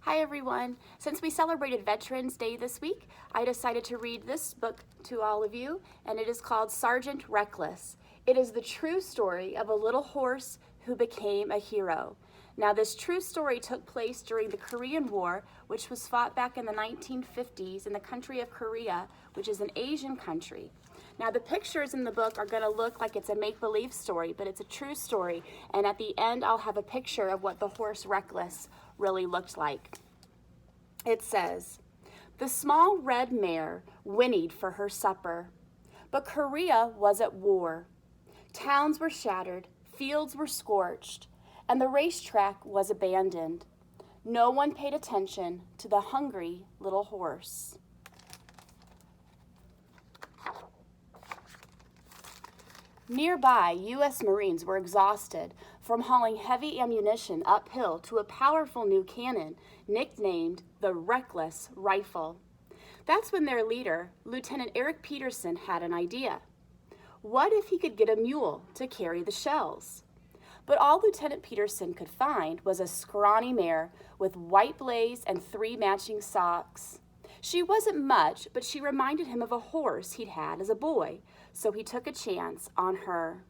Hi everyone. Since we celebrated Veterans Day this week, I decided to read this book to all of you, and it is called Sergeant Reckless. It is the true story of a little horse who became a hero. Now, this true story took place during the Korean War, which was fought back in the 1950s in the country of Korea, which is an Asian country. Now, the pictures in the book are going to look like it's a make-believe story, but it's a true story, and at the end I'll have a picture of what the horse Reckless really looked like. It says, "The small red mare whinnied for her supper, but Korea was at war. Towns were shattered, fields were scorched, and the racetrack was abandoned. No one paid attention to the hungry little horse." Nearby, U.S. Marines were exhausted from hauling heavy ammunition uphill to a powerful new cannon nicknamed the Reckless Rifle. That's when their leader, Lieutenant Eric Peterson, had an idea. What if he could get a mule to carry the shells? But all Lieutenant Peterson could find was a scrawny mare with white blaze and 3 matching socks. She wasn't much, but she reminded him of a horse he'd had as a boy, so he took a chance on her.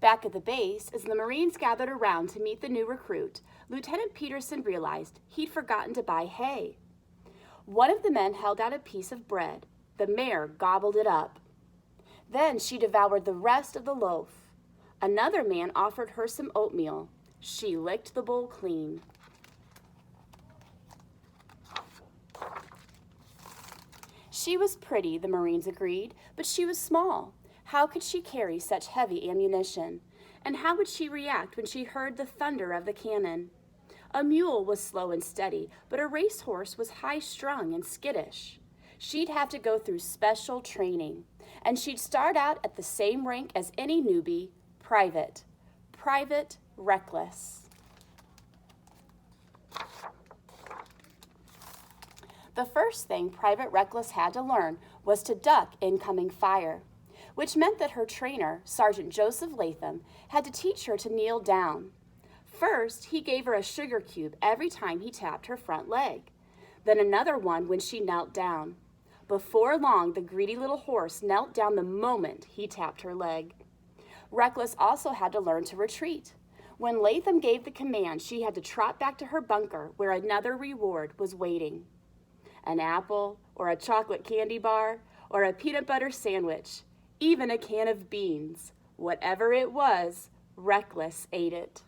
Back at the base, as the Marines gathered around to meet the new recruit, Lieutenant Peterson realized he'd forgotten to buy hay. One of the men held out a piece of bread. The mare gobbled it up. Then she devoured the rest of the loaf. Another man offered her some oatmeal. She licked the bowl clean. She was pretty, the Marines agreed, but she was small. How could she carry such heavy ammunition? And how would she react when she heard the thunder of the cannon? A mule was slow and steady, but a racehorse was high-strung and skittish. She'd have to go through special training, and she'd start out at the same rank as any newbie, Private. Private Reckless. The first thing Private Reckless had to learn was to duck incoming fire, which meant that her trainer, Sergeant Joseph Latham, had to teach her to kneel down. First, he gave her a sugar cube every time he tapped her front leg, then another one when she knelt down. Before long, the greedy little horse knelt down the moment he tapped her leg. Reckless also had to learn to retreat. When Latham gave the command, she had to trot back to her bunker where another reward was waiting. An apple, or a chocolate candy bar, or a peanut butter sandwich, even a can of beans. Whatever it was, Reckless ate it.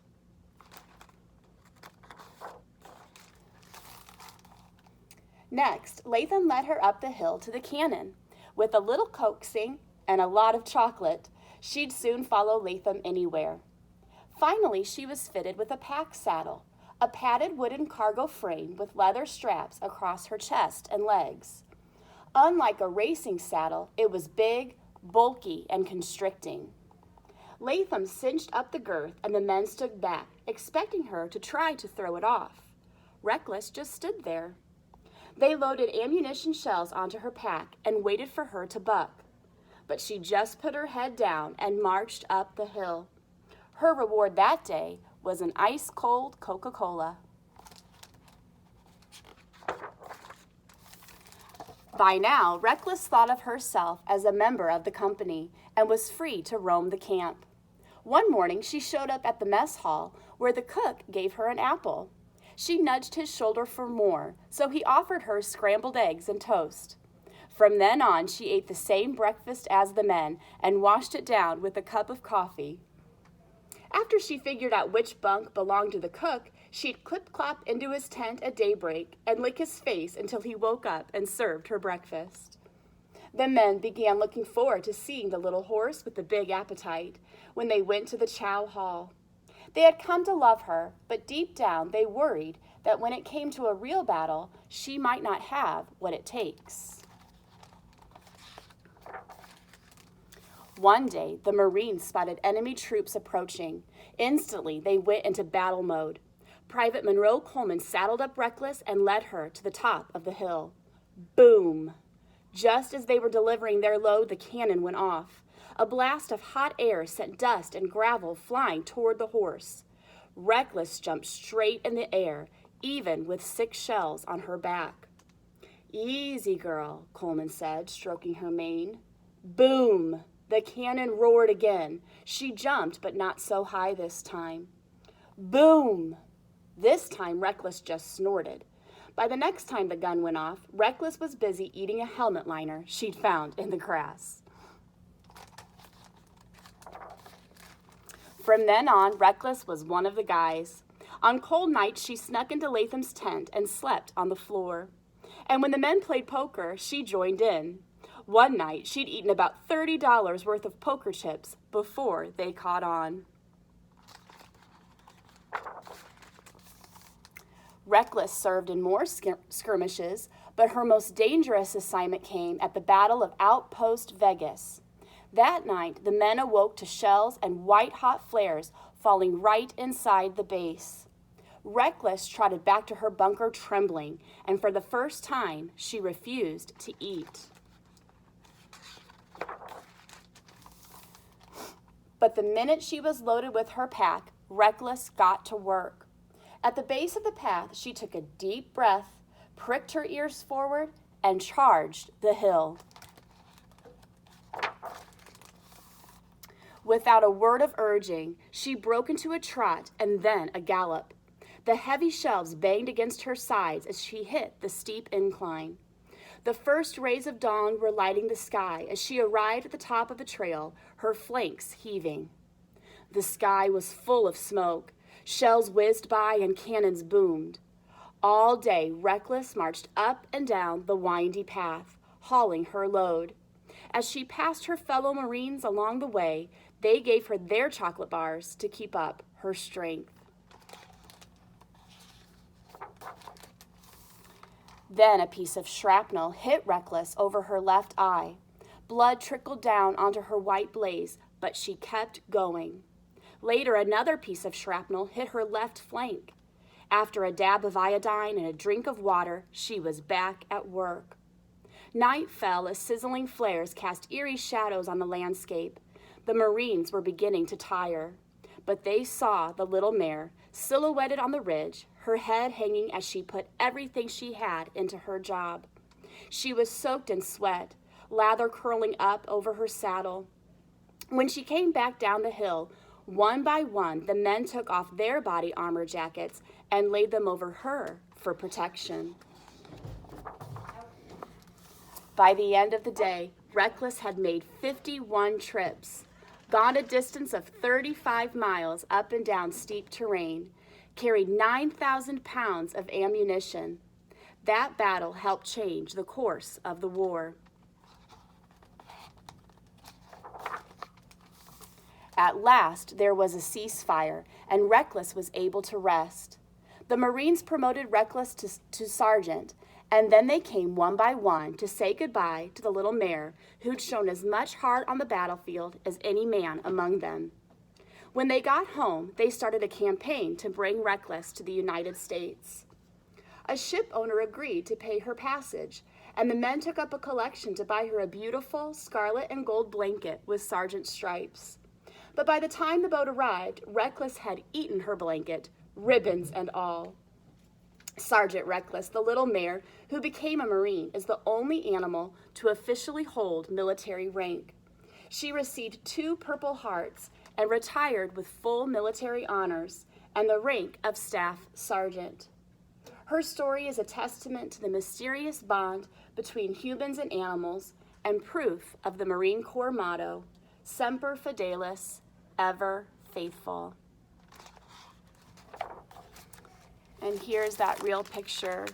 Next, Latham led her up the hill to the cannon. With a little coaxing and a lot of chocolate, she'd soon follow Latham anywhere. Finally, she was fitted with a pack saddle, a padded wooden cargo frame with leather straps across her chest and legs. Unlike a racing saddle, it was big, bulky, and constricting. Latham cinched up the girth and the men stood back, expecting her to try to throw it off. Reckless just stood there. They loaded ammunition shells onto her pack and waited for her to buck. But she just put her head down and marched up the hill. Her reward that day was an ice-cold Coca-Cola. By now, Reckless thought of herself as a member of the company and was free to roam the camp. One morning, she showed up at the mess hall where the cook gave her an apple. She nudged his shoulder for more, so he offered her scrambled eggs and toast. From then on, she ate the same breakfast as the men and washed it down with a cup of coffee. After she figured out which bunk belonged to the cook, she'd clip-clop into his tent at daybreak and lick his face until he woke up and served her breakfast. The men began looking forward to seeing the little horse with the big appetite when they went to the chow hall. They had come to love her, but deep down they worried that when it came to a real battle, she might not have what it takes. One day, the Marines spotted enemy troops approaching. Instantly, they went into battle mode. Private Monroe Coleman saddled up Reckless and led her to the top of the hill. Boom! Just as they were delivering their load, the cannon went off. A blast of hot air sent dust and gravel flying toward the horse. Reckless jumped straight in the air, even with 6 shells on her back. "Easy, girl," Coleman said, stroking her mane. Boom! The cannon roared again. She jumped, but not so high this time. Boom! This time, Reckless just snorted. By the next time the gun went off, Reckless was busy eating a helmet liner she'd found in the grass. From then on, Reckless was one of the guys. On cold nights, she snuck into Latham's tent and slept on the floor. And when the men played poker, she joined in. One night, she'd eaten about $30 worth of poker chips before they caught on. Reckless served in more skirmishes, but her most dangerous assignment came at the Battle of Outpost Vegas. That night, the men awoke to shells and white-hot flares falling right inside the base. Reckless trotted back to her bunker trembling, and for the first time, she refused to eat. But the minute she was loaded with her pack, Reckless got to work. At the base of the path, she took a deep breath, pricked her ears forward, and charged the hill. Without a word of urging, she broke into a trot and then a gallop. The heavy shelves banged against her sides as she hit the steep incline. The first rays of dawn were lighting the sky as she arrived at the top of the trail, her flanks heaving. The sky was full of smoke. Shells whizzed by and cannons boomed. All day, Reckless marched up and down the windy path, hauling her load. As she passed her fellow Marines along the way, they gave her their chocolate bars to keep up her strength. Then a piece of shrapnel hit Reckless over her left eye. Blood trickled down onto her white blaze, but she kept going. Later, another piece of shrapnel hit her left flank. After a dab of iodine and a drink of water, she was back at work. Night fell as sizzling flares cast eerie shadows on the landscape. The Marines were beginning to tire, but they saw the little mare silhouetted on the ridge, her head hanging as she put everything she had into her job. She was soaked in sweat, lather curling up over her saddle. When she came back down the hill, one by one, the men took off their body armor jackets and laid them over her for protection. By the end of the day, Reckless had made 51 trips, gone a distance of 35 miles up and down steep terrain, carried 9,000 pounds of ammunition. That battle helped change the course of the war. At last, there was a ceasefire, and Reckless was able to rest. The Marines promoted Reckless to sergeant, and then they came one by one to say goodbye to the little mare who'd shown as much heart on the battlefield as any man among them. When they got home, they started a campaign to bring Reckless to the United States. A ship owner agreed to pay her passage, and the men took up a collection to buy her a beautiful scarlet and gold blanket with sergeant stripes. But by the time the boat arrived, Reckless had eaten her blanket, ribbons and all. Sergeant Reckless, the little mare who became a Marine, is the only animal to officially hold military rank. She received 2 Purple Hearts and retired with full military honors and the rank of Staff Sergeant. Her story is a testament to the mysterious bond between humans and animals and proof of the Marine Corps motto, Semper Fidelis, ever faithful. And here's that real picture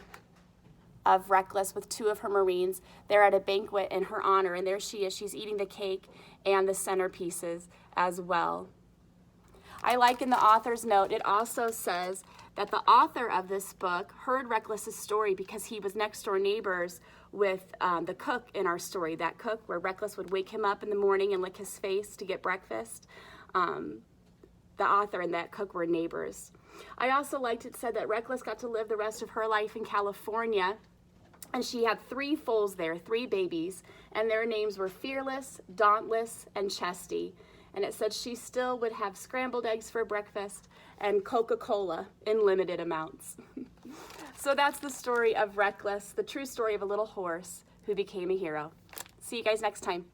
of Reckless with 2 of her Marines. They're at a banquet in her honor, and there she is. She's eating the cake and the centerpieces as well. I like in the author's note, it also says that the author of this book heard Reckless's story because he was next door neighbors with the cook in our story, that cook where Reckless would wake him up in the morning and lick his face to get breakfast. The author and that cook were neighbors. I also liked it said that Reckless got to live the rest of her life in California And she had 3 foals there, 3 babies, and their names were Fearless, Dauntless, and Chesty. And it said she still would have scrambled eggs for breakfast and Coca-Cola in limited amounts. So that's the story of Reckless, the true story of a little horse who became a hero. See you guys next time.